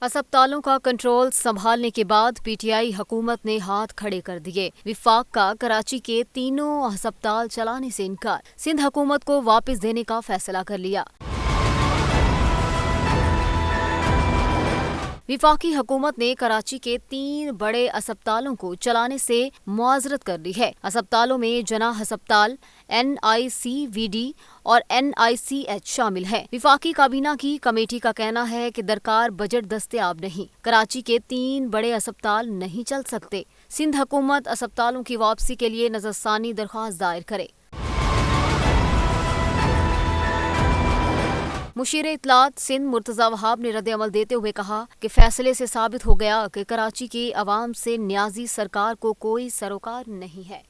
अस्पतालों का कंट्रोल संभालने के बाद पीटीआई हुकूमत ने हाथ खड़े कर दिए। विफाक का कराची के तीनों अस्पताल चलाने से इनकार। सिंध हुकूमत को वापस देने का फैसला कर लिया। विफाकी हुकूमत ने कराची के 3 बड़े अस्पतालों को चलाने से मुआजरत कर ली है। अस्पतालों में जनाह अस्पताल, NICVD और NICH शामिल है। विफाकी काबीना की कमेटी का कहना है कि दरकार बजट दस्तयाब नहीं, कराची के 3 बड़े अस्पताल नहीं चल सकते। सिंध हुकूमत अस्पतालों की वापसी के लिए नजरसानी दरख्वास्त दायर करे। मुशीर इत्तलात सिंध मुर्तजा वहाब ने रद्द अमल देते हुए कहा कि फैसले से साबित हो गया कि कराची की आवाम से न्याजी सरकार को कोई सरोकार नहीं है।